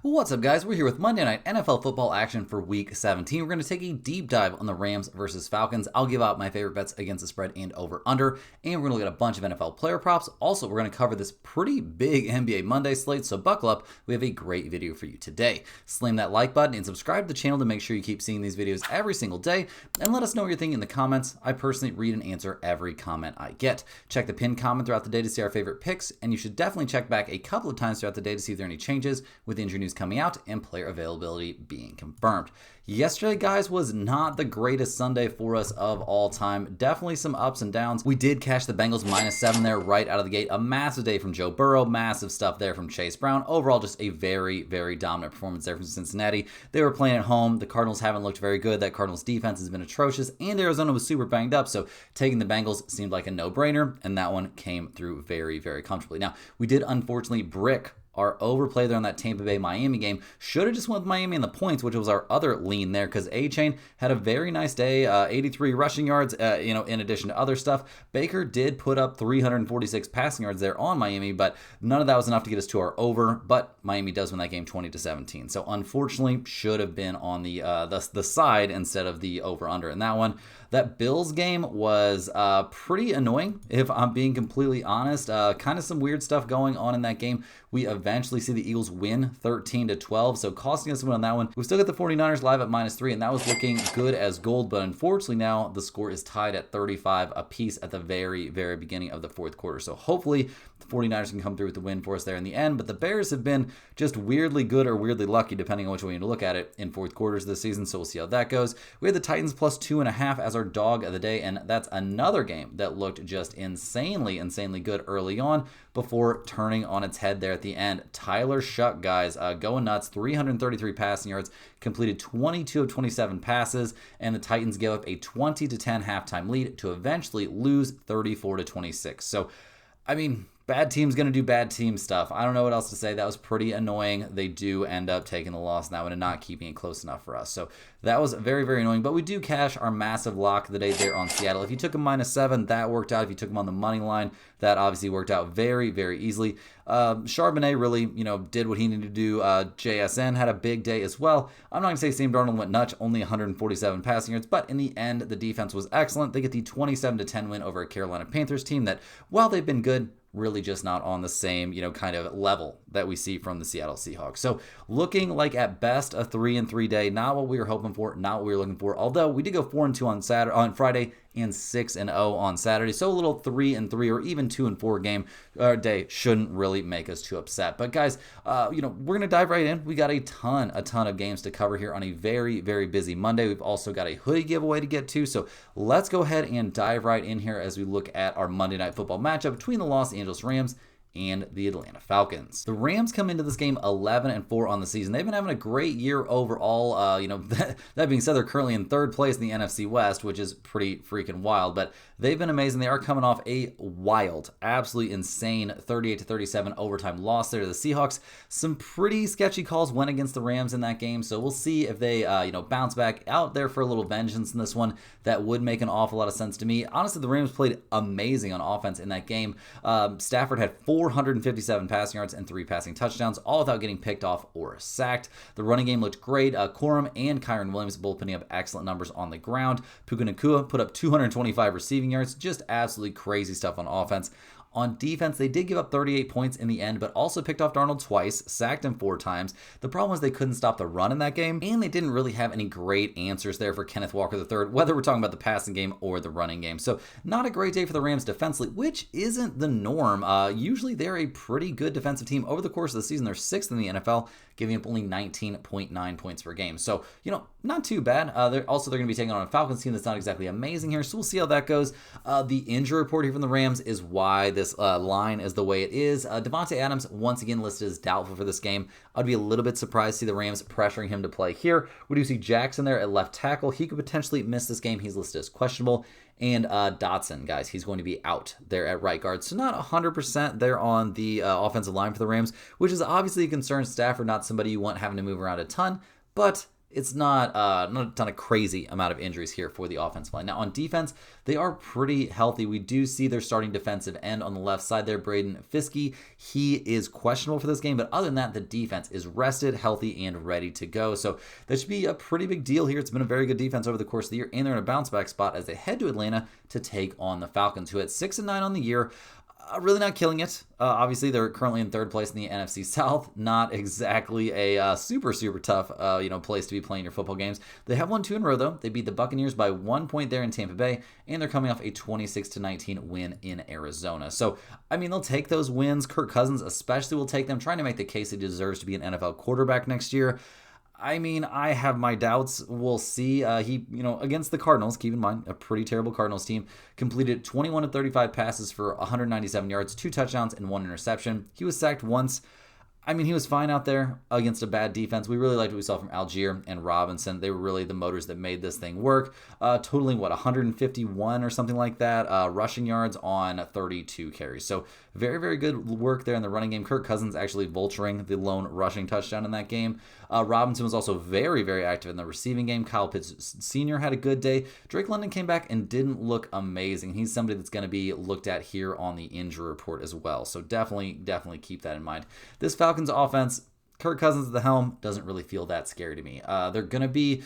What's up, guys? We're here with Monday Night NFL football action for Week 17. We're going to take a deep dive on the Rams versus Falcons. I'll give out my favorite bets against the spread and over/under, and we're going to look at a bunch of NFL player props. Also, we're going to cover this pretty big NBA Monday slate, so buckle up. We have a great video for you today. Slam that like button and subscribe to the channel to make sure you keep seeing these videos every single day, and let us know what you're thinking in the comments. I personally read and answer every comment I get. Check the pinned comment throughout the day to see our favorite picks, and you should definitely check back a couple of times throughout the day to see if there are any changes with injury news coming out and player availability being confirmed. Yesterday, guys, was not the greatest Sunday for us of all time. Definitely some ups and downs. We did cash the Bengals -7 there right out of the gate. A massive day from Joe Burrow, massive stuff there from Chase Brown. Overall, just a very, very dominant performance there from Cincinnati. They were playing at home. The Cardinals haven't looked very good. That Cardinals defense has been atrocious, and Arizona was super banged up, so taking the Bengals seemed like a no-brainer, and that one came through very, very comfortably. Now, we did unfortunately brick our overplay there on that Tampa Bay Miami game. Should have just went with Miami in the points, which was our other lean there, because A-Chain had a very nice day, 83 rushing yards, in addition to other stuff. Baker did put up 346 passing yards there on Miami, but none of that was enough to get us to our over, but Miami does win that game 20-17. So unfortunately, should have been on the side instead of the over-under in that one. That Bills game was pretty annoying, if I'm being completely honest. Kind of some weird stuff going on in that game. We eventually see the Eagles win 13-12, so costing us a win on that one. We still got the 49ers live at -3, and that was looking good as gold, but unfortunately now the score is tied at 35 apiece at the very, very beginning of the fourth quarter. So hopefully the 49ers can come through with the win for us there in the end, but the Bears have been just weirdly good or weirdly lucky, depending on which way you look at it, in fourth quarters this season, so we'll see how that goes. We had the Titans +2.5 as our dog of the day, and that's another game that looked just insanely good early on before turning on its head there at the end. Tyler Shuck, guys, going nuts. 333 passing yards, completed 22 of 27 passes, and the Titans gave up a 20-10 halftime lead to eventually lose 34-26. So, I mean, bad team's going to do bad team stuff. I don't know what else to say. That was pretty annoying. They do end up taking the loss in that one and not keeping it close enough for us. So that was very, very annoying. But we do cash our massive lock of the day there on Seattle. If you took a -7, that worked out. If you took them on the money line, that obviously worked out very, very easily. Charbonnet really, did what he needed to do. JSN had a big day as well. I'm not going to say Sam Darnold went nuts, only 147 passing yards, but in the end, the defense was excellent. They get the 27-10 win over a Carolina Panthers team that, while they've been good, really just not on the same, kind of level that we see from the Seattle Seahawks. So looking like at best a 3-3 day, not what we were hoping for, not what we were looking for. Although we did go 4-2 on Friday and 6-0 on Saturday. So a little 3-3 or even 2-4 game day shouldn't really make us too upset. But guys, we're going to dive right in. We got a ton of games to cover here on a very, very busy Monday. We've also got a hoodie giveaway to get to. So let's go ahead and dive right in here as we look at our Monday Night Football matchup between the Los Angeles Rams and the Atlanta Falcons. The Rams come into this game 11-4 on the season. They've been having a great year overall. That being said, they're currently in third place in the NFC West, which is pretty freaking wild, but they've been amazing. They are coming off a wild, absolutely insane 38-37 overtime loss there to the Seahawks. Some pretty sketchy calls went against the Rams in that game, so we'll see if they bounce back out there for a little vengeance in this one. That would make an awful lot of sense to me. Honestly, the Rams played amazing on offense in that game. Stafford had 457 passing yards and 3 passing touchdowns, all without getting picked off or sacked. The running game looked great. Corum and Kyron Williams both putting up excellent numbers on the ground. Puka Nacua put up 225 receiving yards. Just absolutely crazy stuff on offense. On defense, they did give up 38 points in the end, but also picked off Darnold twice, sacked him 4 times. The problem was they couldn't stop the run in that game, and they didn't really have any great answers there for Kenneth Walker III, whether we're talking about the passing game or the running game. So not a great day for the Rams defensively, which isn't the norm. Usually they're a pretty good defensive team. Over the course of the season, they're 6th in the NFL, giving up only 19.9 points per game. So, not too bad. They're going to be taking on a Falcons team that's not exactly amazing here, so we'll see how that goes. The injury report here from the Rams is why this line is the way it is. Devontae Adams, once again, listed as doubtful for this game. I'd be a little bit surprised to see the Rams pressuring him to play here. We do see Jackson there at left tackle. He could potentially miss this game. He's listed as questionable. And Dotson, guys, he's going to be out there at right guard. So not 100% there on the offensive line for the Rams, which is obviously a concern. Stafford, not somebody you want having to move around a ton, but it's not a ton of crazy amount of injuries here for the offensive line. Now on defense, they are pretty healthy. We do see their starting defensive end on the left side there, Braden Fiske. He is questionable for this game, but other than that, the defense is rested, healthy, and ready to go. So that should be a pretty big deal here. It's been a very good defense over the course of the year, and they're in a bounce back spot as they head to Atlanta to take on the Falcons, who at 6-9 on the year. Really not killing it. Obviously, they're currently in third place in the NFC South. Not exactly a super tough place to be playing your football games. They have won 2 in a row though. They beat the Buccaneers by 1 point there in Tampa Bay, and they're coming off a 26-19 win in Arizona. So I mean, they'll take those wins. Kirk Cousins especially will take them, trying to make the case he deserves to be an NFL quarterback next year. I mean, I have my doubts. We'll see. He, against the Cardinals, keep in mind, a pretty terrible Cardinals team, completed 21 of 35 passes for 197 yards, 2 touchdowns, and 1 interception. He was sacked once. I mean, he was fine out there against a bad defense. We really liked what we saw from Algier and Robinson. They were really the motors that made this thing work. Totaling, 151 or something like that, rushing yards on 32 carries. So very, very good work there in the running game. Kirk Cousins actually vulturing the lone rushing touchdown in that game. Robinson was also very, very active in the receiving game. Kyle Pitts Sr. had a good day. Drake London came back and didn't look amazing. He's somebody that's going to be looked at here on the injury report as well. So definitely keep that in mind. This Falcons offense, Kirk Cousins at the helm, doesn't really feel that scary to me. They're going to be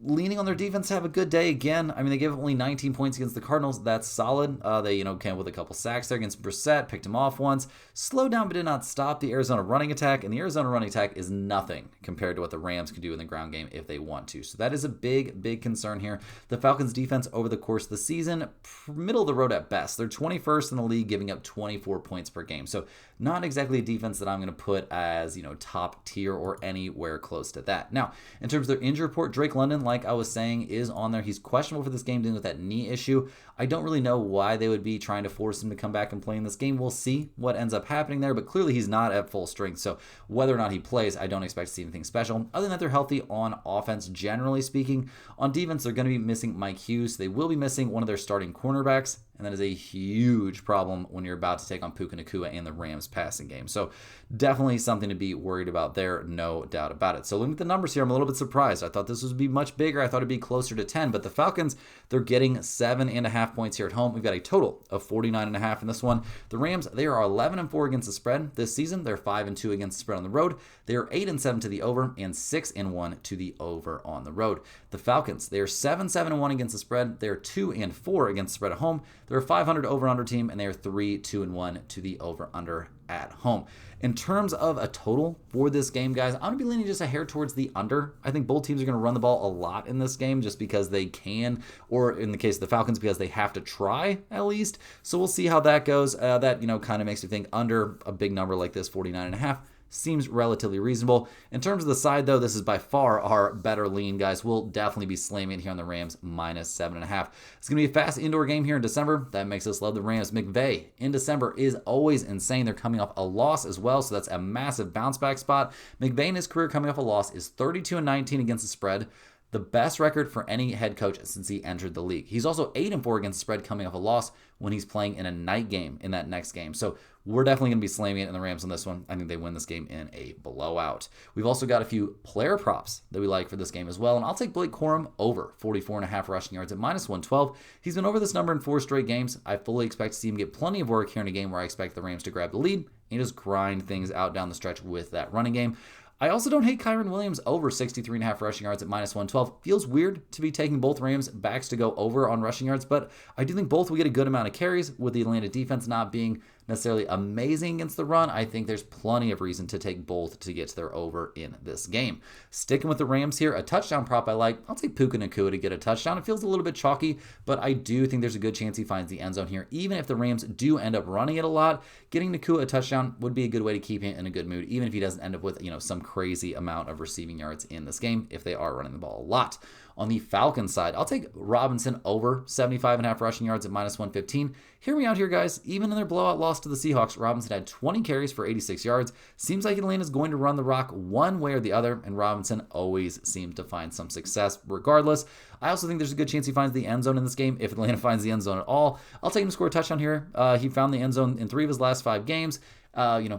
leaning on their defense to have a good day again. I mean, they gave up only 19 points against the Cardinals. That's solid. They, came with a couple sacks there against Brissett, picked him off once, slowed down but did not stop the Arizona running attack, and the Arizona running attack is nothing compared to what the Rams can do in the ground game if they want to. So that is a big concern here. The Falcons defense over the course of the season, middle of the road at best. They're 21st in the league, giving up 24 points per game. So not exactly a defense that I'm going to put as, top tier or anywhere close to that. Now, in terms of their injury report, Drake London, like I was saying, is on there. He's questionable for this game dealing with that knee issue. I don't really know why they would be trying to force him to come back and play in this game. We'll see what ends up happening there, but clearly he's not at full strength. So whether or not he plays, I don't expect to see anything special. Other than that, they're healthy on offense, generally speaking. On defense, they're going to be missing Mike Hughes. They will be missing one of their starting cornerbacks, and that is a huge problem when you're about to take on Puka Nacua and the Rams passing game. So definitely something to be worried about there, no doubt about it. So looking at the numbers here, I'm a little bit surprised. I thought this would be much bigger. I thought it'd be closer to 10, but the Falcons, they're getting 7.5 points here at home. We've got a total of 49.5 in this one. The Rams, they are 11-4 against the spread this season. They're 5-2 against the spread on the road. They are 8-7 to the over and 6-1 to the over on the road. The Falcons, they are 7-1 against the spread. They're 2-4 against the spread at home. They're a 500 over-under team, and they are 3-2-1 to the over-under at home. In terms of a total for this game, guys, I'm going to be leaning just a hair towards the under. I think both teams are going to run the ball a lot in this game just because they can, or in the case of the Falcons, because they have to try at least. So we'll see how that goes. That, kind of makes me think under a big number like this, 49.5. Seems relatively reasonable. In terms of the side, though, this is by far our better lean, guys. We'll definitely be slamming it here on the Rams, -7.5. It's going to be a fast indoor game here in December. That makes us love the Rams. McVay in December is always insane. They're coming off a loss as well, so that's a massive bounce back spot. McVay in his career coming off a loss is 32-19 against the spread. The best record for any head coach since he entered the league. He's also 8-4 against the spread coming off a loss when he's playing in a night game in that next game. So we're definitely going to be slamming it in the Rams on this one. I think they win this game in a blowout. We've also got a few player props that we like for this game as well. And I'll take Blake Corum over 44.5 rushing yards at -112. He's been over this number in 4 straight games. I fully expect to see him get plenty of work here in a game where I expect the Rams to grab the lead and just grind things out down the stretch with that running game. I also don't hate Kyren Williams over 63.5 rushing yards at -112. Feels weird to be taking both Rams backs to go over on rushing yards, but I do think both will get a good amount of carries with the Atlanta defense not being necessarily amazing against the run. I think there's plenty of reason to take both to get to their over in this game. Sticking with the Rams here, a touchdown prop I like. I'll take Puka Nacua to get a touchdown. It feels a little bit chalky, but I do think there's a good chance he finds the end zone here. Even if the Rams do end up running it a lot, getting Nacua a touchdown would be a good way to keep him in a good mood, even if he doesn't end up with some crazy amount of receiving yards in this game if they are running the ball a lot. On the Falcons side, I'll take Robinson over 75.5 rushing yards at -115. Hear me out here, guys. Even in their blowout loss to the Seahawks, Robinson had 20 carries for 86 yards. Seems like Atlanta's going to run the rock one way or the other, and Robinson always seems to find some success regardless. I also think there's a good chance he finds the end zone in this game. If Atlanta finds the end zone at all, I'll take him to score a touchdown here. He found the end zone in 3 of his last 5 games.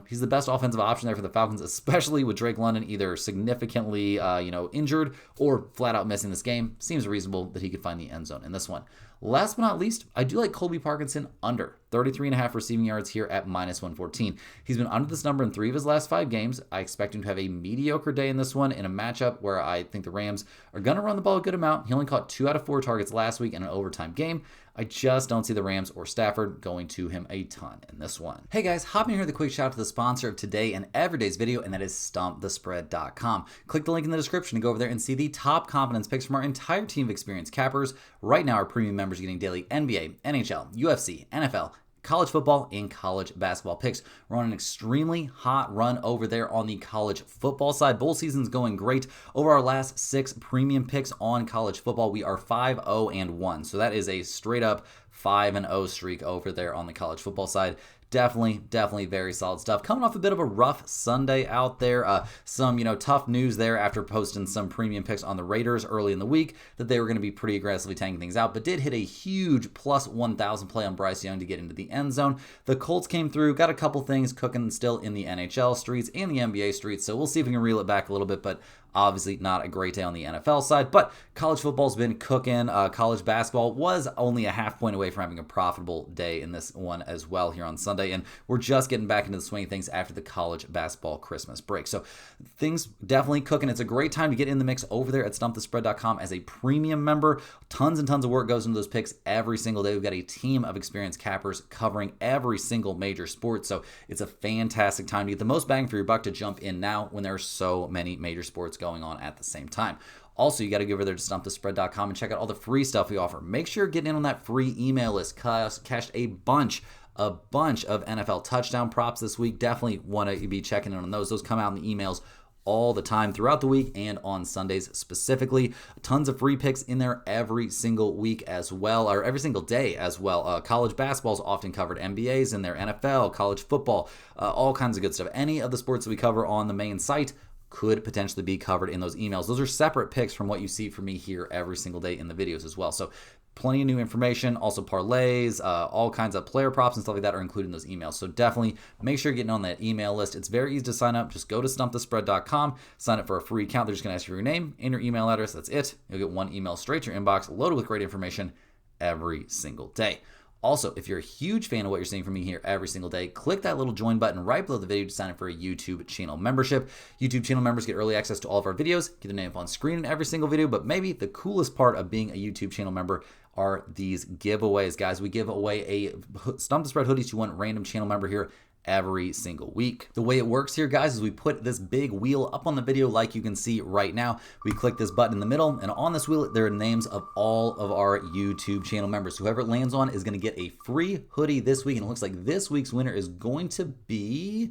He's the best offensive option there for the Falcons, especially with Drake London either significantly, injured or flat out missing this game. Seems reasonable that he could find the end zone in this one. Last but not least, I do like Colby Parkinson under 33.5 receiving yards here at -114. He's been under this number in 3 of his last 5 games. I expect him to have a mediocre day in this one in a matchup where I think the Rams are going to run the ball a good amount. He only caught 2 out of 4 targets last week in an overtime game. I just don't see the Rams or Stafford going to him a ton in this one. Hey guys, hopping here with a quick shout out to the sponsor of today and every day's video, and that is StumpTheSpread.com. Click the link in the description to go over there and see the top confidence picks from our entire team of experienced cappers. Right now, our premium members are getting daily NBA, NHL, UFC, NFL, college football, and college basketball picks. We're on an extremely hot run over there on the college football side. Bowl season's going great. Over our last 6 premium picks on college football, we are 5-0-1. So that is a straight up 5-0 streak over there on the college football side. Definitely very solid stuff. Coming off a bit of a rough Sunday out there. Some, tough news there after posting some premium picks on the Raiders early in the week that they were going to be pretty aggressively tanking things out, but did hit a huge plus 1,000 play on Bryce Young to get into the end zone. The Colts came through, got a couple things cooking still in the NHL streets and the NBA streets, so we'll see if we can reel it back a little bit, but obviously not a great day on the NFL side, but college football's been cooking. College basketball was only a half point away from having a profitable day in this one as well here on Sunday, and we're just getting back into the swing of things after the college basketball Christmas break. So things definitely cooking. It's a great time to get in the mix over there at StumpTheSpread.com as a premium member. Tons and tons of work goes into those picks every single day. We've got a team of experienced cappers covering every single major sport, so it's a fantastic time to get the most bang for your buck to jump in now when there are so many major sports going on at the same time. Also, you got to go over there to StumpTheSpread.com and check out all the free stuff we offer. Make sure you're getting in on that free email list. Cashed a bunch of NFL touchdown props this week. Definitely want to be checking in on those. Those come out in the emails all the time throughout the week and on Sundays specifically. Tons of free picks in there every single week as well, or every single day as well. College basketball is often covered. NBA's in there, NFL, college football, all kinds of good stuff. Any of the sports that we cover on the main site could potentially be covered in those emails. Those are separate picks from what you see from me here every single day in the videos as well. So plenty of new information, also parlays, all kinds of player props and stuff like that are included in those emails. So definitely make sure you're getting on that email list. It's very easy to sign up. Just go to StumpTheSpread.com, sign up for a free account. They're just going to ask you for your name and your email address. That's it. You'll get one email straight to your inbox, loaded with great information every single day. Also, if you're a huge fan of what you're seeing from me here every single day, click that little join button right below the video to sign up for a YouTube channel membership. YouTube channel members get early access to all of our videos, get their name up on screen in every single video, but maybe the coolest part of being a YouTube channel member are these giveaways, guys. We give away a Stump the Spread hoodie to one random channel member here every single week. The way it works here, guys, is we put this big wheel up on the video like you can see right now. We click this button in the middle, and on this wheel, there are names of all of our YouTube channel members. Whoever it lands on is going to get a free hoodie this week, and it looks like this week's winner is going to be...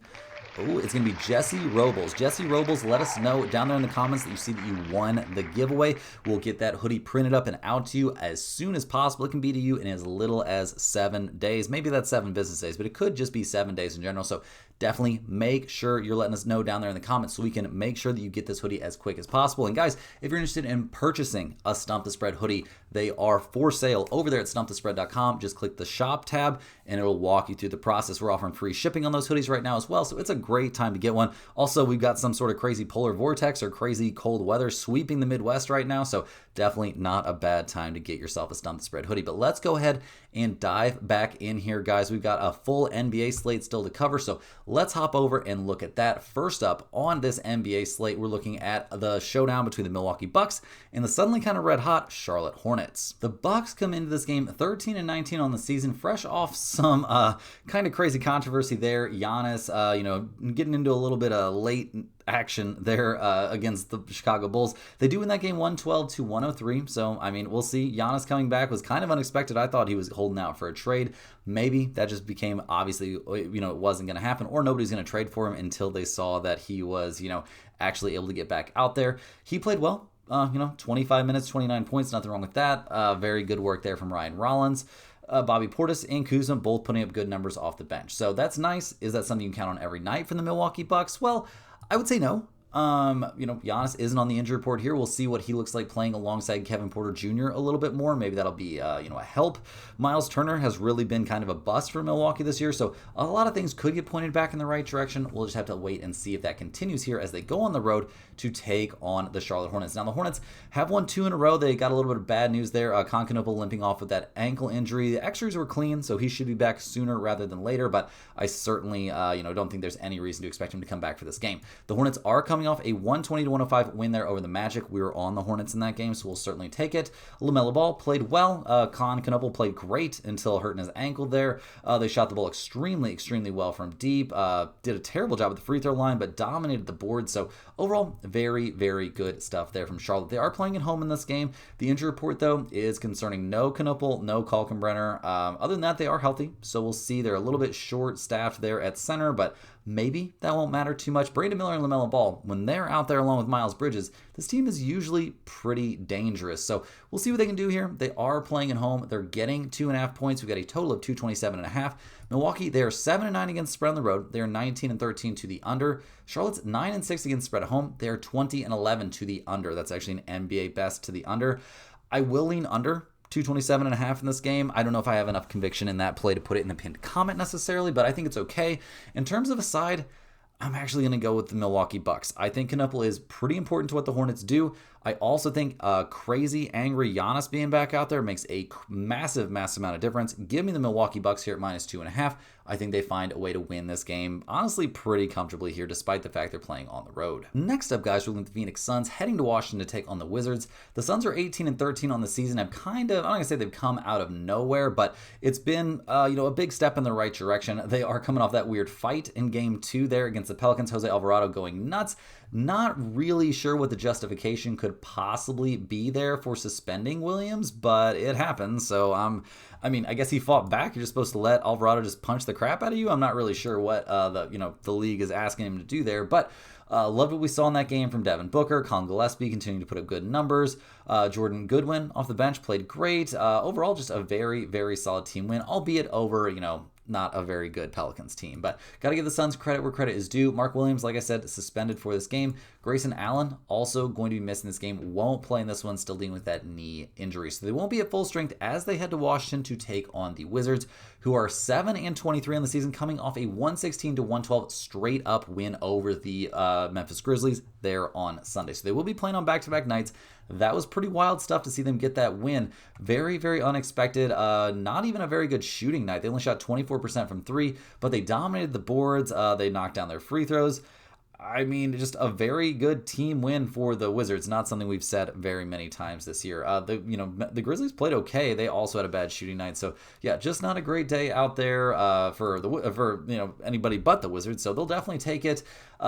Oh, it's going to be Jesse Robles. Jesse Robles, let us know down there in the comments that you see that you won the giveaway. We'll get that hoodie printed up and out to you as soon as possible. It can be to you in as little as 7 days. Maybe that's 7 business days, but it could just be 7 days in general. So definitely make sure you're letting us know down there in the comments so we can make sure that you get this hoodie as quick as possible. And guys, if you're interested in purchasing a Stump the Spread hoodie, they are for sale over there at StumpTheSpread.com. Just click the shop tab and it'll walk you through the process. We're offering free shipping on those hoodies right now as well, so it's a great time to get one. Also, we've got some sort of crazy polar vortex or crazy cold weather sweeping the Midwest right now, so definitely not a bad time to get yourself a Stump the Spread hoodie. But let's go ahead and dive back in here, guys. We've got a full NBA slate still to cover, so let's hop over and look at that. First up on this NBA slate, we're looking at the showdown between the Milwaukee Bucks and the suddenly kind of red hot Charlotte Hornets. The Bucks come into this game 13-19 on the season, fresh off some kind of crazy controversy there. Giannis, getting into a little bit of late action there against the Chicago Bulls. They do win that game 112-103. So, I mean, we'll see. Giannis coming back was kind of unexpected. I thought he was holding out for a trade. Maybe that just became obviously, it wasn't going to happen, or nobody's going to trade for him until they saw that he was, actually able to get back out there. He played well. 25 minutes, 29 points, nothing wrong with that. Very good work there from Ryan Rollins. Bobby Portis and Kuzma both putting up good numbers off the bench. So that's nice. Is that something you can count on every night from the Milwaukee Bucks? Well, I would say no. Giannis isn't on the injury report here. We'll see what he looks like playing alongside Kevin Porter Jr. a little bit more. Maybe that'll be, a help. Miles Turner has really been kind of a bust for Milwaukee this year, so a lot of things could get pointed back in the right direction. We'll just have to wait and see if that continues here as they go on the road to take on the Charlotte Hornets. Now, the Hornets have won 2 in a row. They got a little bit of bad news there. Konchinople limping off with that ankle injury. The X-rays were clean, so he should be back sooner rather than later, but I certainly, don't think there's any reason to expect him to come back for this game. The Hornets are coming off a 120-105 win there over the Magic. We were on the Hornets in that game, so we'll certainly take it. LaMelo Ball played well. Konchinople played great until hurting his ankle there. They shot the ball extremely well from deep. Did a terrible job at the free throw line, but dominated the board. So overall, very, very good stuff there from Charlotte. They are playing at home in this game. The injury report, though, is concerning no Knoepel, no Kalkenbrenner. Other than that, they are healthy, so we'll see. They're a little bit short-staffed there at center, but maybe that won't matter too much. Brandon Miller and LaMelo Ball, when they're out there along with Miles Bridges, this team is usually pretty dangerous. So we'll see what they can do here. They are playing at home. They're getting 2.5 points. We've got a total of 227.5. Milwaukee, they are 7-9 against spread on the road. They are 19-13 to the under. Charlotte's 9-6 against spread at home. They are 20-11 to the under. That's actually an NBA best to the under. I will lean under 227.5 in this game. I don't know if I have enough conviction in that play to put it in the pinned comment necessarily, but I think it's okay. In terms of a side, I'm actually going to go with the Milwaukee Bucks. I think Knoepel is pretty important to what the Hornets do. I also think crazy, angry Giannis being back out there makes a massive amount of difference. Give me the Milwaukee Bucks here at -2.5. I think they find a way to win this game, honestly, pretty comfortably here, despite the fact they're playing on the road. Next up, guys, we're looking at the Phoenix Suns, heading to Washington to take on the Wizards. The Suns are 18-13 on the season. I'm not going to say they've come out of nowhere, but it's been, a big step in the right direction. They are coming off that weird fight in Game 2 there against the Pelicans. Jose Alvarado going nuts. Not really sure what the justification could possibly be there for suspending Williams, but it happens. So I guess he fought back. You're just supposed to let Alvarado just punch the crap out of you. I'm not really sure what the league is asking him to do there, but loved what we saw in that game from Devin Booker. Colin Gillespie continuing to put up good numbers. Jordan Goodwin off the bench played great. Overall, just a very, very solid team win, albeit over, not a very good Pelicans team. But got to give the Suns credit where credit is due. Mark Williams, like I said, suspended for this game. Grayson Allen also going to be missing this game. Won't play in this one, still dealing with that knee injury. So they won't be at full strength as they head to Washington to take on the Wizards, who are 7-23 on the season, coming off a 116-112 straight up win over the Memphis Grizzlies there on Sunday. So they will be playing on back-to-back nights. That was pretty wild stuff to see them get that win. Very, very unexpected. Not even a very good shooting night. They only shot 24% from 3, but they dominated the boards. They knocked down their free throws. Just a very good team win for the Wizards. Not something we've said very many times this year. The Grizzlies played okay. They also had a bad shooting night. So yeah, just not a great day out there for anybody but the Wizards. So they'll definitely take it.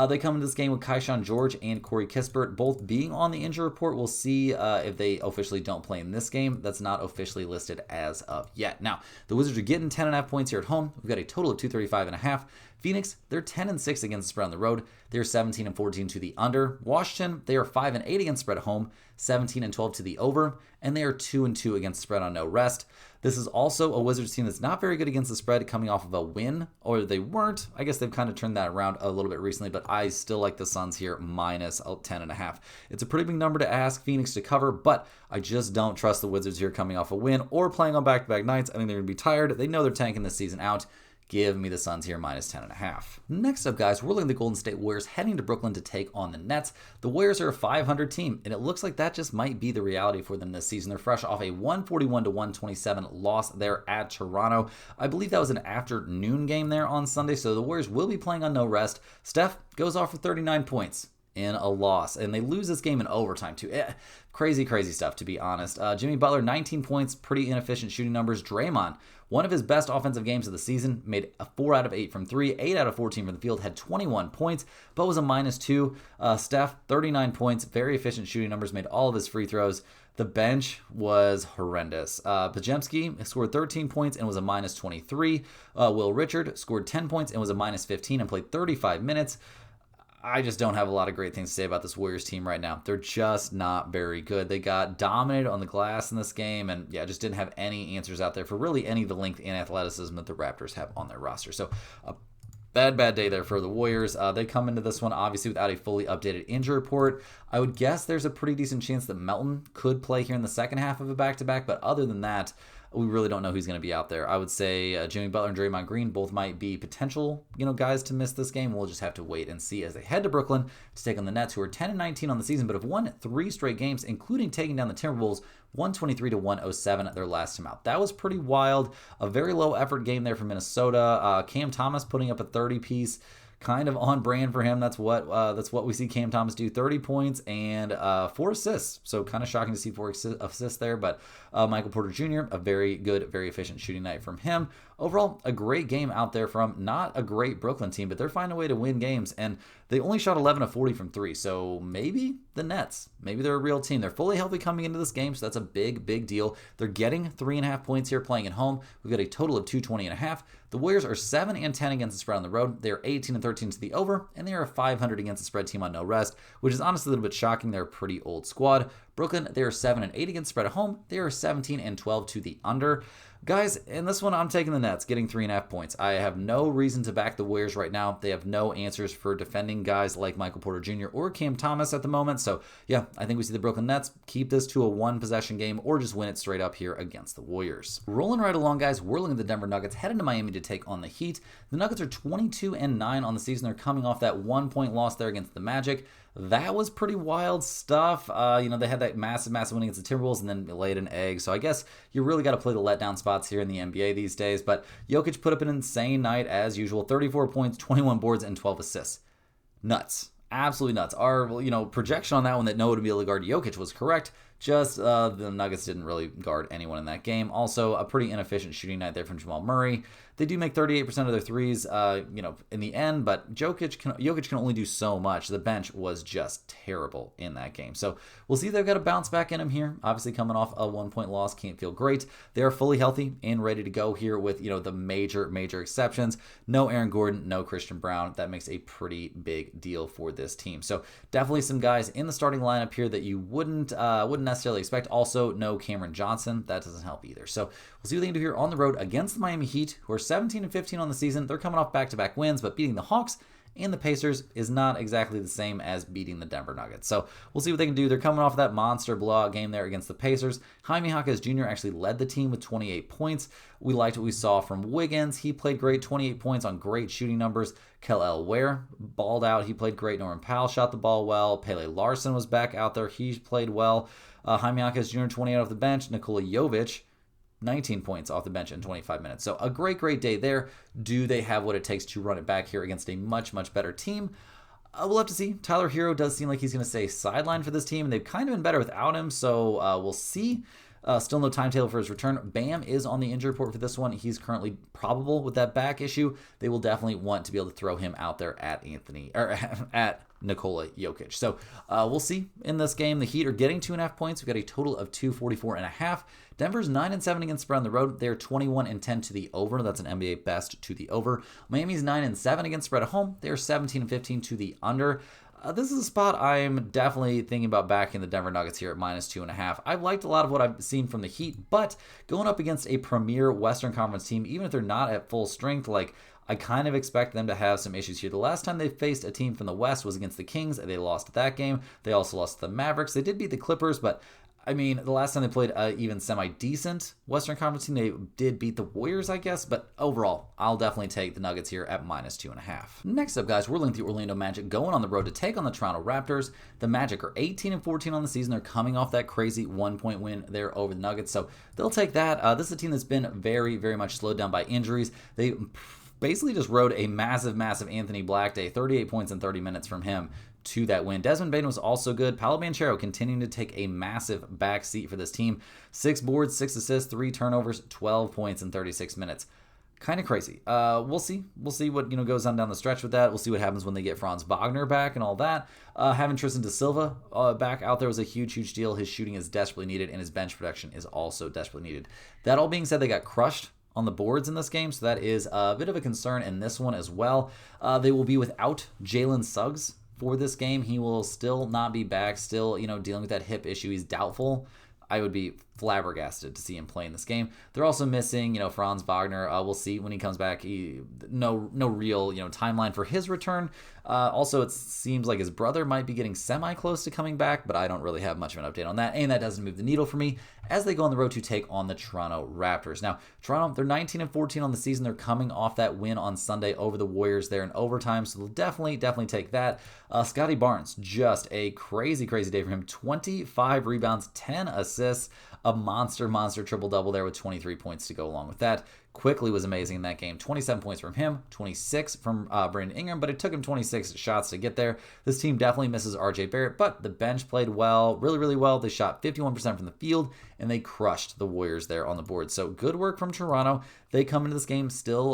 They come into this game with Kaishan George and Corey Kispert both being on the injury report. We'll see if they officially don't play in this game. That's not officially listed as of yet. Now, the Wizards are getting 10.5 points here at home. We've got a total of 235.5. Phoenix, they're 10-6 against the spread on the road. They're 17-14 to the under. Washington, they are 5-8 against spread at home, 17-12 to the over, and they are 2-2 against spread on no rest. This is also a Wizards team that's not very good against the spread, coming off of a win, or they weren't. I guess they've kind of turned that around a little bit recently, but I still like the Suns here -10.5. It's a pretty big number to ask Phoenix to cover, but I just don't trust the Wizards here coming off a win or playing on back-to-back nights. I think they're going to be tired. They know they're tanking this season out. Give me the Suns here -10.5. Next up, guys, we're looking at the Golden State Warriors heading to Brooklyn to take on the Nets. The Warriors are a 500 team, and it looks like that just might be the reality for them this season. They're fresh off a 141-127 loss there at Toronto. I believe that was an afternoon game there on Sunday, so the Warriors will be playing on no rest. Steph goes off for 39 points in a loss, and they lose this game in overtime too. Crazy stuff, to be honest. Jimmy Butler, 19 points, pretty inefficient shooting numbers. Draymond, one of his best offensive games of the season, made a 4 out of 8 from 3, 8 out of 14 from the field, had 21 points, but was a -2. Steph, 39 points, very efficient shooting numbers, made all of his free throws. The bench was horrendous. Podziemski scored 13 points and was a -23. Will Richard scored 10 points and was a -15 and played 35 minutes. I just don't have a lot of great things to say about this Warriors team right now. They're just not very good. They got dominated on the glass in this game, and just didn't have any answers out there for really any of the length and athleticism that the Raptors have on their roster. So bad day there for the Warriors. They come into this one obviously without a fully updated injury report. I would guess there's a pretty decent chance that Melton could play here in the second half of a back-to-back, but other than that, we really don't know who's going to be out there. I would say Jimmy Butler and Draymond Green both might be potential, guys to miss this game. We'll just have to wait and see as they head to Brooklyn to take on the Nets, who are 10-19 on the season, but have won 3 straight games, including taking down the Timberwolves 123-107 their last time out. That was pretty wild. A very low effort game there for Minnesota. Cam Thomas putting up a 30-piece. Kind of on brand for him. That's what we see Cam Thomas do. 30 points and 4 assists. So kind of shocking to see 4 assists there. But Michael Porter Jr., a very good, very efficient shooting night from him. Overall, a great game out there from not a great Brooklyn team, but they're finding a way to win games. And they only shot 11 of 40 from 3. So maybe the Nets, maybe they're a real team. They're fully healthy coming into this game, so that's a big, big deal. They're getting 3.5 points here playing at home. We've got a total of 220.5. The Warriors are 7-10 against the spread on the road. They're 18-13 to the over, and they are a 500 against the spread team on no rest, which is honestly a little bit shocking. They're a pretty old squad. Brooklyn, they are 7-8 against the spread at home. They are 17-12 to the under. Guys, in this one, I'm taking the Nets, getting 3.5 points. I have no reason to back the Warriors right now. They have no answers for defending guys like Michael Porter Jr. or Cam Thomas at the moment. So, yeah, I think we see the Brooklyn Nets keep this to a 1-possession game or just win it straight up here against the Warriors. Rolling right along, guys, we're looking at the Denver Nuggets heading to Miami to take on the Heat. The Nuggets are 22-9 on the season. They're coming off that 1-point loss there against the Magic. That was pretty wild stuff. They had that massive win against the Timberwolves and then laid an egg. So I guess you really got to play the letdown spots here in the NBA these days. But Jokic put up an insane night as usual. 34 points, 21 boards, and 12 assists. Nuts. Absolutely nuts. Our projection on that one that no one would be able to guard Jokic was correct. Just the Nuggets didn't really guard anyone in that game. Also, a pretty inefficient shooting night there from Jamal Murray. They do make 38% of their threes, in the end, but Jokic can only do so much. The bench was just terrible in that game. So we'll see if they've got a bounce back in them here. Obviously, coming off a 1-point loss, can't feel great. They are fully healthy and ready to go here with, the major exceptions. No Aaron Gordon, no Christian Brown. That makes a pretty big deal for this team. So definitely some guys in the starting lineup here that you wouldn't necessarily expect. Also, no Cameron Johnson. That doesn't help either. So we'll see what they can do here on the road against the Miami Heat, who are 17-15 on the season. They're coming off back-to-back wins, but beating the Hawks and the Pacers is not exactly the same as beating the Denver Nuggets. So we'll see what they can do. They're coming off that monster blowout game there against the Pacers. Jaime Jaquez Jr. actually led the team with 28 points. We liked what we saw from Wiggins. He played great, 28 points on great shooting numbers. Kel Ware balled out. He played great. Norman Powell shot the ball well. Pele Larson was back out there. He played well. Jaime Jaquez Jr. 28 off the bench. Nikola Jovic 19 points off the bench in 25 minutes. So a great day there. Do they have what it takes to run it back here against a much better team? We'll have to see. Tyler Hero does seem like he's going to stay sidelined for this team, and they've kind of been better without him, so we'll see. Still no timetable for his return. Bam is on the injury report for this one. He's currently probable with that back issue. They will definitely want to be able to throw him out there at at Nikola Jokic. So we'll see in this game. The Heat are getting 2.5 points. We've got a total of 244.5. Denver's 9-7 against spread on the road. They're 21-10 to the over. That's an NBA best to the over. Miami's 9-7 against spread at home. They're 17-15 to the under. This is a spot I'm definitely thinking about backing the Denver Nuggets here at -2.5. I've liked a lot of what I've seen from the Heat, but going up against a premier Western Conference team, even if they're not at full strength, I kind of expect them to have some issues here. The last time they faced a team from the West was against the Kings. They lost that game. They also lost to the Mavericks. They did beat the Clippers, but the last time they played even semi-decent Western Conference team, they did beat the Warriors, I guess. But overall, I'll definitely take the Nuggets here at -2.5. Next up, guys, we're looking at the Orlando Magic going on the road to take on the Toronto Raptors. The Magic are 18-14 on the season. They're coming off that crazy 1-point win there over the Nuggets. So they'll take that. This is a team that's been very much slowed down by injuries. They basically just rode a massive Anthony Black day, 38 points in 30 minutes from him to that win. Desmond Bane was also good. Paolo Banchero continuing to take a massive back seat for this team. 6 boards, 6 assists, 3 turnovers, 12 points in 36 minutes. Kind of crazy. We'll see. We'll see what goes on down the stretch with that. We'll see what happens when they get Franz Wagner back and all that. Having Tristan da Silva back out there was a huge deal. His shooting is desperately needed, and his bench production is also desperately needed. That all being said, they got crushed on the boards in this game, so that is a bit of a concern in this one as well. They will be without Jalen Suggs for this game. He will still not be back, still dealing with that hip issue. He's doubtful. I would be flabbergasted to see him play in this game. They're also missing, Franz Wagner. We'll see when he comes back. No real, timeline for his return. Also, it seems like his brother might be getting semi-close to coming back, but I don't really have much of an update on that, and that doesn't move the needle for me as they go on the road to take on the Toronto Raptors. Now, Toronto, they're 19-14 on the season. They're coming off that win on Sunday over the Warriors there in overtime, so they'll definitely take that. Scotty Barnes, just a crazy day for him. 25 rebounds, 10 assists, a monster triple-double there with 23 points to go along with that. Quickly was amazing in that game. 27 points from him, 26 from Brandon Ingram, but it took him 26 shots to get there. This team definitely misses RJ Barrett, but the bench played well, really well. They shot 51% from the field, and they crushed the Warriors there on the board. So good work from Toronto. They come into this game still,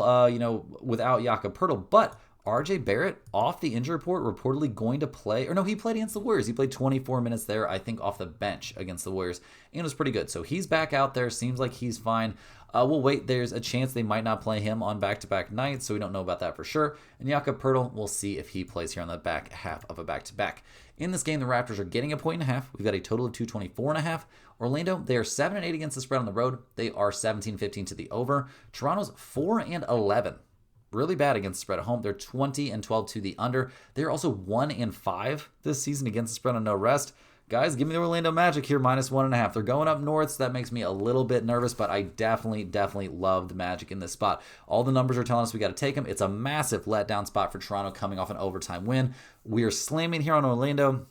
without Jakob Poeltl, but RJ Barrett off the injury report, reportedly going to play, or no, he played against the Warriors. He played 24 minutes there, I think, off the bench against the Warriors, and it was pretty good. So he's back out there. Seems like he's fine. We'll wait. There's a chance they might not play him on back-to-back nights, so we don't know about that for sure. And Jakob Poeltl, we'll see if he plays here on the back half of a back-to-back. In this game, the Raptors are getting a point and a half. We've got a total of 224.5. Orlando, they are 7-8 against the spread on the road. They are 17-15 to the over. Toronto's 4-11. Really bad against the spread at home. They're 20-12 to the under. They're also 1-5 this season against the spread on no rest. Guys, give me the Orlando Magic here, -1.5. They're going up north, so that makes me a little bit nervous, but I definitely love the Magic in this spot. All the numbers are telling us we got to take them. It's a massive letdown spot for Toronto coming off an overtime win. We are slamming here on Orlando.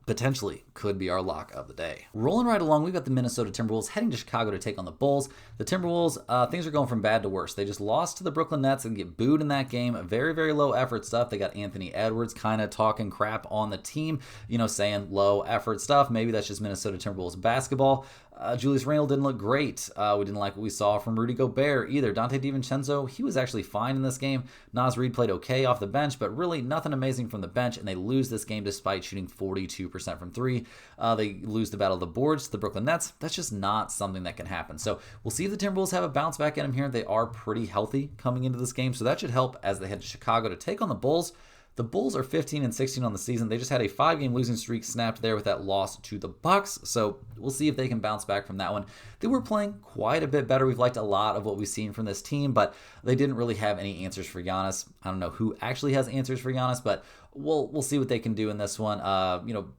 Potentially could be our lock of the day. Rolling right along, we've got the Minnesota Timberwolves heading to Chicago to take on the Bulls. The Timberwolves, things are going from bad to worse. They just lost to the Brooklyn Nets and get booed in that game. Very low effort stuff. They got Anthony Edwards kind of talking crap on the team, saying low effort stuff. Maybe that's just Minnesota Timberwolves basketball. Julius Randle didn't look great. We didn't like what we saw from Rudy Gobert either. Dante DiVincenzo, he was actually fine in this game. Naz Reid played okay off the bench, but really nothing amazing from the bench, and they lose this game despite shooting 42% from three. They lose the battle of the boards to the Brooklyn Nets. That's just not something that can happen. So we'll see if the Timberwolves have a bounce back in them here. They are pretty healthy coming into this game, so that should help as they head to Chicago to take on the Bulls. The Bulls are 15-16 on the season. They just had a 5-game losing streak snapped there with that loss to the Bucks. So we'll see if they can bounce back from that one. They were playing quite a bit better. We've liked a lot of what we've seen from this team, but they didn't really have any answers for Giannis. I don't know who actually has answers for Giannis, but we'll see what they can do in this one.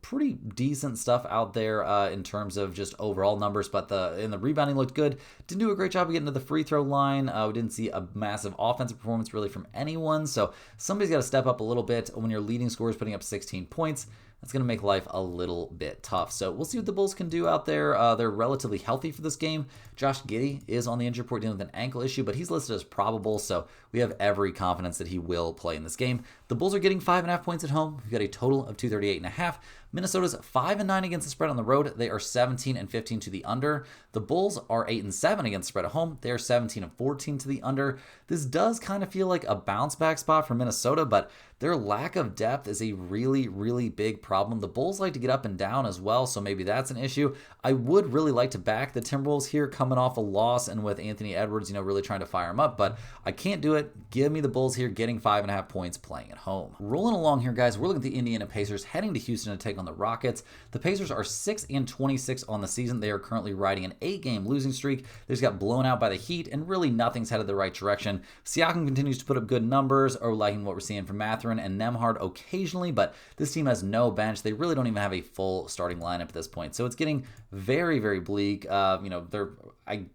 Pretty decent stuff out there in terms of just overall numbers, but the rebounding looked good. Didn't do a great job of getting to the free throw line. We didn't see a massive offensive performance really from anyone, so somebody's got to step up a little bit. When your leading scorer is putting up 16 points, that's going to make life a little bit tough. So we'll see what the Bulls can do out there. They're relatively healthy for this game. Josh Giddey is on the injury report dealing with an ankle issue, but he's listed as probable, so we have every confidence that he will play in this game. The Bulls are getting 5.5 points at home. We've got a total of 238.5. Minnesota's 5-9 against the spread on the road. They are 17-15 to the under. The Bulls are 8-7 against the spread at home. They are 17-14 to the under. This does kind of feel like a bounce back spot for Minnesota, but their lack of depth is a really big problem. The Bulls like to get up and down as well, so maybe that's an issue. I would really like to back the Timberwolves here coming off a loss and with Anthony Edwards, really trying to fire him up, but I can't do it. Give me the Bulls here getting 5.5 points playing at home. Rolling along here, guys, we're looking at the Indiana Pacers heading to Houston to take on the Rockets. The Pacers are 6-26 on the season. They are currently riding an 8-game losing streak. They just got blown out by the Heat, and really nothing's headed the right direction. Siakam continues to put up good numbers, or liking what we're seeing from Mathurin and Nembhard occasionally, but this team has no bench. They really don't even have a full starting lineup at this point, so it's getting very bleak. They're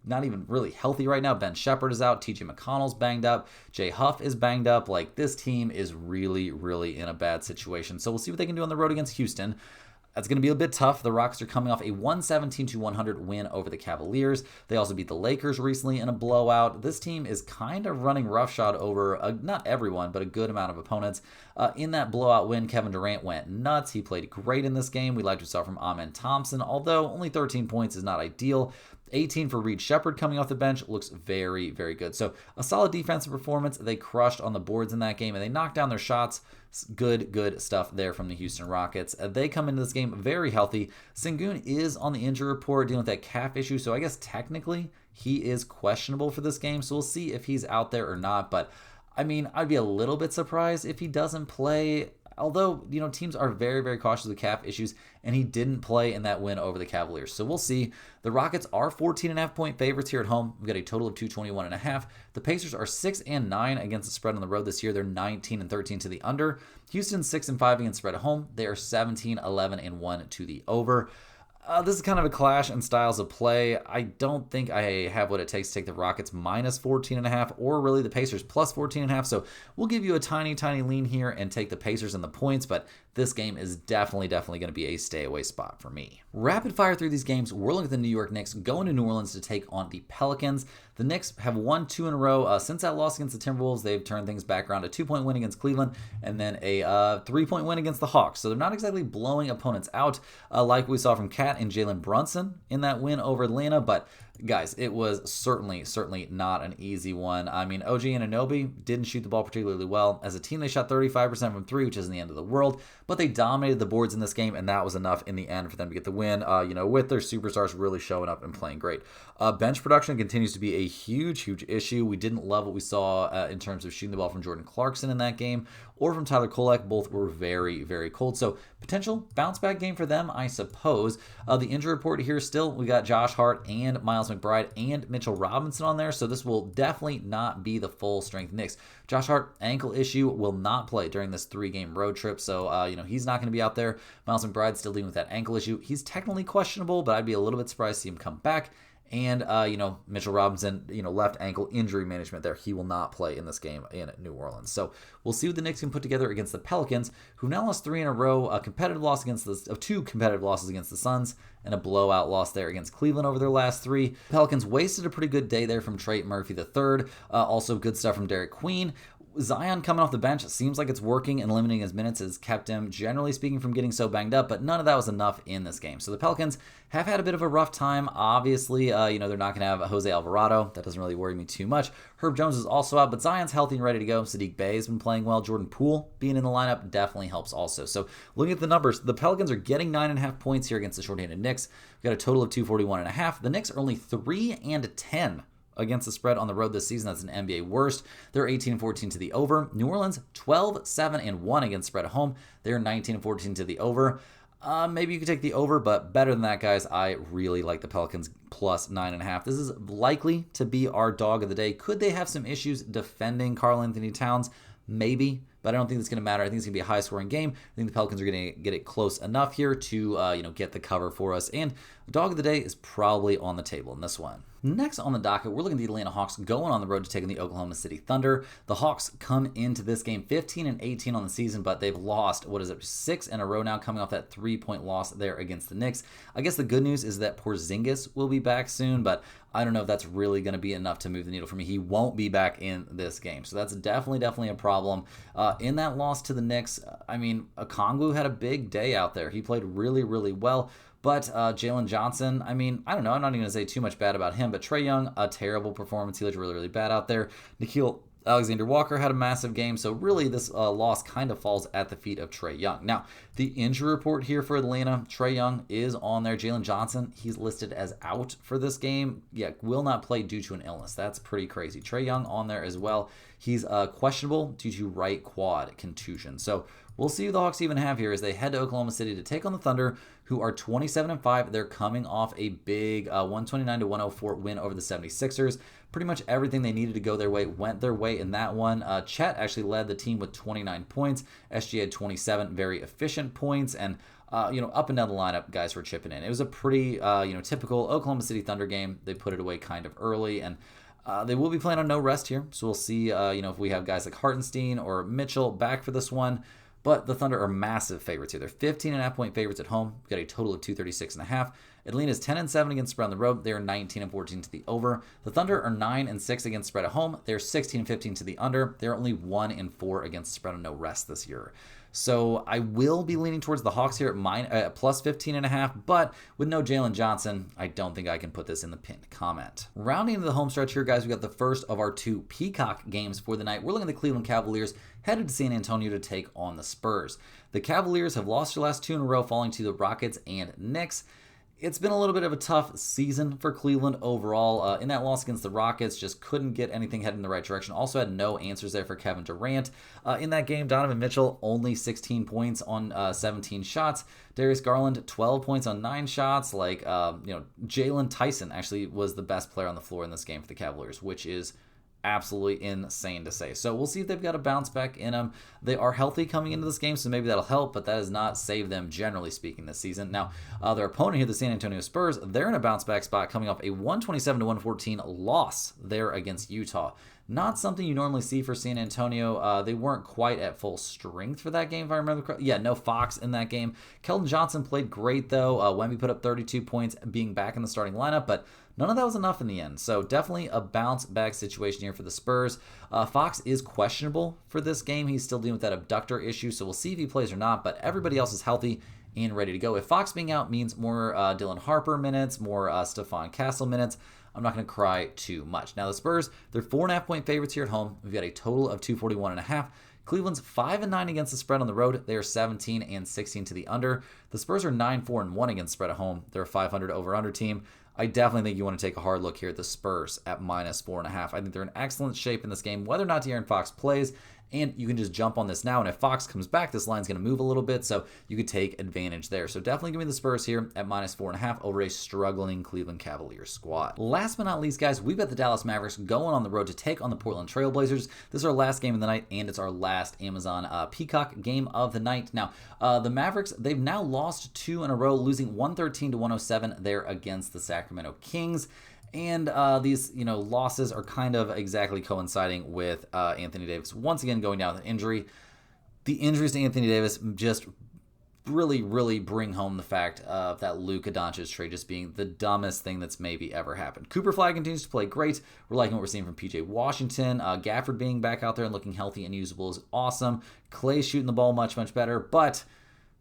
not even really healthy right now. Ben Shepherd is out. TJ McConnell's banged up. Jay Huff is banged up. This team is really in a bad situation. So we'll see what they can do on the road against Houston. That's going to be a bit tough. The Rockets are coming off a 117-100 win over the Cavaliers. They also beat the Lakers recently in a blowout. This team is kind of running roughshod over, not everyone, but a good amount of opponents. In that blowout win, Kevin Durant went nuts. He played great in this game. We liked what we saw from Amen Thompson, although only 13 points is not ideal. 18 for Reed Shepherd coming off the bench looks very good. So a solid defensive performance. They crushed on the boards in that game, and they knocked down their shots. Good stuff there from the Houston Rockets. They come into this game very healthy. Sengun is on the injury report dealing with that calf issue, so I guess technically he is questionable for this game, so we'll see if he's out there or not. But I mean, I'd be a little bit surprised if he doesn't play. Although, teams are very, very cautious with calf issues, and he didn't play in that win over the Cavaliers. So we'll see. The Rockets are 14.5-point favorites here at home. We've got a total of 221.5. The Pacers are 6-9 against the spread on the road this year. They're 19-13 to the under. Houston's 6-5 against spread at home. They are 17-11-1 to the over. This is kind of a clash in styles of play. I don't think I have what it takes to take the Rockets minus 14.5 or really the Pacers plus 14.5. So we'll give you a tiny, tiny lean here and take the Pacers and the points, but this game is definitely going to be a stay away spot for me. Rapid fire through these games. We're looking at the New York Knicks going to New Orleans to take on the Pelicans. The Knicks have won 2 in a row. Since that loss against the Timberwolves, they've turned things back around. A 2-point win against Cleveland and then a 3-point win against the Hawks. So they're not exactly blowing opponents out like we saw from Cat and Jalen Brunson in that win over Atlanta, but guys, it was certainly not an easy one. I mean, OG Anunoby didn't shoot the ball particularly well. As a team, they shot 35% from 3, which isn't the end of the world, but they dominated the boards in this game, and that was enough in the end for them to get the win, with their superstars really showing up and playing great. Bench production continues to be a huge issue. We didn't love what we saw in terms of shooting the ball from Jordan Clarkson in that game or from Tyler Kolek. Both were very, very cold. So potential bounce back game for them, I suppose. The injury report here still, we got Josh Hart and Miles McBride and Mitchell Robinson on there. So this will definitely not be the full strength Knicks. Josh Hart, ankle issue, will not play during this 3-game road trip. So, he's not going to be out there. Miles McBride still dealing with that ankle issue. He's technically questionable, but I'd be a little bit surprised to see him come back. And, Mitchell Robinson, left ankle injury management there. He will not play in this game in New Orleans. So we'll see what the Knicks can put together against the Pelicans, who now lost 3 in a row, a competitive loss against the 2 competitive losses against the Suns, and a blowout loss there against Cleveland over their last 3. Pelicans wasted a pretty good day there from Trey Murphy III. Also good stuff from Derek Queen. Zion coming off the bench seems like it's working, and limiting his minutes has kept him, generally speaking, from getting so banged up, but none of that was enough in this game. So the Pelicans have had a bit of a rough time. Obviously, they're not going to have Jose Alvarado. That doesn't really worry me too much. Herb Jones is also out, but Zion's healthy and ready to go. Sadiq Bey has been playing well. Jordan Poole being in the lineup definitely helps also. So looking at the numbers, the Pelicans are getting 9.5 points here against the shorthanded Knicks. We've got a total of 241.5. The Knicks are only 3-10 against the spread on the road this season. That's an NBA worst. They're 18-14 to the over. New Orleans 12-7-1 against spread at home. They're 19-14 to the over. Maybe you could take the over, but better than that, guys. I really like the Pelicans plus 9.5. This is likely to be our dog of the day. Could they have some issues defending Karl Anthony Towns? Maybe, but I don't think it's going to matter. I think it's going to be a high-scoring game. I think the Pelicans are going to get it close enough here to get the cover for us. And the dog of the day is probably on the table in this one. Next on the docket, we're looking at the Atlanta Hawks going on the road to take on the Oklahoma City Thunder. The Hawks come into this game 15-18 on the season, but they've lost, 6 in a row now, coming off that 3-point loss there against the Knicks. I guess the good news is that Porzingis will be back soon, but I don't know if that's really going to be enough to move the needle for me. He won't be back in this game, so that's definitely a problem. In that loss to the Knicks, Okongwu had a big day out there. He played really, really well. But Jalen Johnson, I don't know. I'm not even going to say too much bad about him. But Trae Young, a terrible performance. He looked really, really bad out there. Nickeil Alexander-Walker had a massive game. So really, this loss kind of falls at the feet of Trae Young. Now, the injury report here for Atlanta, Trae Young is on there. Jalen Johnson, he's listed as out for this game. Yeah, will not play due to an illness. That's pretty crazy. Trae Young on there as well. He's questionable due to right quad contusion. So we'll see who the Hawks even have here as they head to Oklahoma City to take on the Thunder, who are 27-5. They're coming off a big 129-104 win over the 76ers. Pretty much everything they needed to go their way went their way in that one. Chet actually led the team with 29 points. SG had 27 very efficient points. And, up and down the lineup, guys were chipping in. It was a pretty, typical Oklahoma City Thunder game. They put it away kind of early. And they will be playing on no rest here. So we'll see, if we have guys like Hartenstein or Mitchell back for this one. But the Thunder are massive favorites here. They're 15.5-point favorites at home. We've got a total of 236.5. Atlanta's 10-7 against spread on the road. They are 19-14 to the over. The Thunder are 9-6 against spread at home. They're 16-15 to the under. They're only 1-4 against spread on no rest this year. So I will be leaning towards the Hawks here at plus 15.5, but with no Jalen Johnson, I don't think I can put this in the pinned comment. Rounding into the home stretch here, guys, we got the first of our 2 Peacock games for the night. We're looking at the Cleveland Cavaliers headed to San Antonio to take on the Spurs. The Cavaliers have lost their last 2 in a row, falling to the Rockets and Knicks. It's been a little bit of a tough season for Cleveland overall. In that loss against the Rockets, just couldn't get anything heading in the right direction. Also had no answers there for Kevin Durant. In that game, Donovan Mitchell, only 16 points on 17 shots. Darius Garland, 12 points on 9 shots. Jalen Tyson actually was the best player on the floor in this game for the Cavaliers, which is absolutely insane to say. So we'll see if they've got a bounce back in them. They are healthy coming into this game, so maybe that'll help, but that does not save them, generally speaking, this season. Now, their opponent here, the San Antonio Spurs, they're in a bounce back spot coming off a 127-114 loss there against Utah. Not something you normally see for San Antonio. They weren't quite at full strength for that game, if I remember correctly. Yeah, no Fox in that game. Keldon Johnson played great, though. Wemby put up 32 points being back in the starting lineup, but none of that was enough in the end. So definitely a bounce back situation here for the Spurs. Fox is questionable for this game. He's still dealing with that abductor issue, so we'll see if he plays or not, but everybody else is healthy and ready to go. If Fox being out means more Dylan Harper minutes, more Stephon Castle minutes, I'm not going to cry too much. Now the Spurs, they're 4.5-point favorites here at home. We've got a total of 241.5. Cleveland's 5-9 against the spread on the road. They are 17-16 to the under. The Spurs are 9-4-1 against spread at home. They're a 500 over/under team. I definitely think you want to take a hard look here at the Spurs at -4.5. I think they're in excellent shape in this game, whether or not De'Aaron Fox plays. And you can just jump on this now. And if Fox comes back, this line's going to move a little bit. So you could take advantage there. So definitely give me the Spurs here at -4.5 over a struggling Cleveland Cavaliers squad. Last but not least, guys, we've got the Dallas Mavericks going on the road to take on the Portland Trail Blazers. This is our last game of the night, and it's our last Amazon Peacock game of the night. Now, the Mavericks, they've now lost 2 in a row, losing 113-107 there against the Sacramento Kings. And these, losses are kind of exactly coinciding with Anthony Davis once again going down with an injury. The injuries to Anthony Davis just really, really bring home the fact of that Luka Doncic trade just being the dumbest thing that's maybe ever happened. Cooper Flag continues to play great. We're liking what we're seeing from PJ Washington. Gafford being back out there and looking healthy and usable is awesome. Clay shooting the ball much, much better. But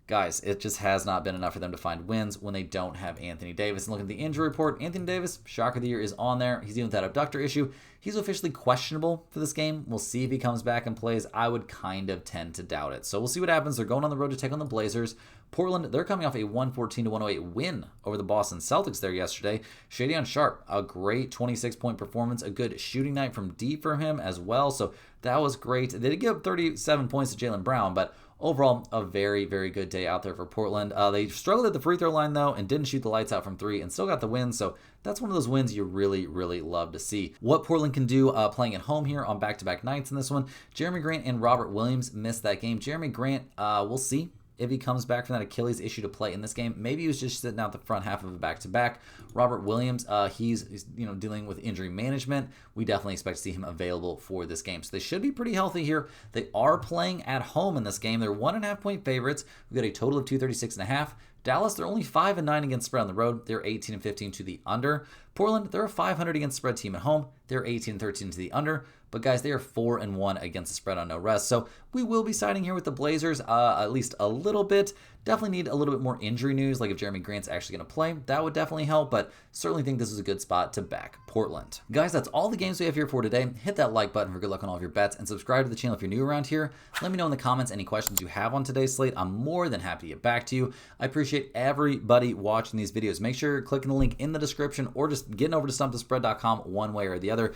guys, it just has not been enough for them to find wins when they don't have Anthony Davis. And looking at the injury report, Anthony Davis, shocker of the year, is on there. He's dealing with that abductor issue. He's officially questionable for this game. We'll see if he comes back and plays. I would kind of tend to doubt it. So we'll see what happens. They're going on the road to take on the Blazers. Portland, they're coming off a 114-108 win over the Boston Celtics there yesterday. Shadon Sharp, a great 26-point performance, a good shooting night from deep for him as well. So that was great. They did give up 37 points to Jaylen Brown, but overall, a very, very good day out there for Portland. They struggled at the free throw line, though, and didn't shoot the lights out from 3 and still got the win. So that's one of those wins you really, really love to see. What Portland can do playing at home here on back-to-back nights in this one. Jeremy Grant and Robert Williams missed that game. Jeremy Grant, we'll see if he comes back from that Achilles issue to play in this game. Maybe he was just sitting out the front half of a back-to-back. Robert Williams, he's dealing with injury management. We definitely expect to see him available for this game. So they should be pretty healthy here. They are playing at home in this game. They're 1.5-point favorites. We've got a total of 236.5. Dallas, they're only 5-9 against spread on the road. They're 18-15 to the under. Portland, they're a 500 against spread team at home. They're 18-13 to the under. But guys, they are 4-1 against the spread on no rest. So we will be siding here with the Blazers at least a little bit. Definitely need a little bit more injury news, like if Jeremy Grant's actually going to play. That would definitely help, but certainly think this is a good spot to back Portland. Guys, that's all the games we have here for today. Hit that like button for good luck on all of your bets, and subscribe to the channel if you're new around here. Let me know in the comments any questions you have on today's slate. I'm more than happy to get back to you. I appreciate everybody watching these videos. Make sure you're clicking the link in the description or just getting over to stumpthespread.com one way or the other.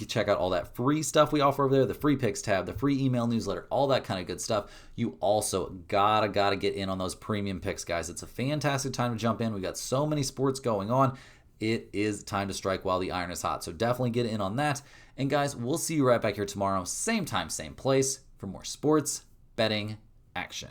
Check out all that free stuff we offer over there, the free picks tab, the free email newsletter, all that kind of good stuff. You also gotta get in on those premium picks, guys. It's a fantastic time to jump in. We got so many sports going on. It is time to strike while the iron is hot. So definitely get in on that. And guys, we'll see you right back here tomorrow, same time, same place, for more sports betting action.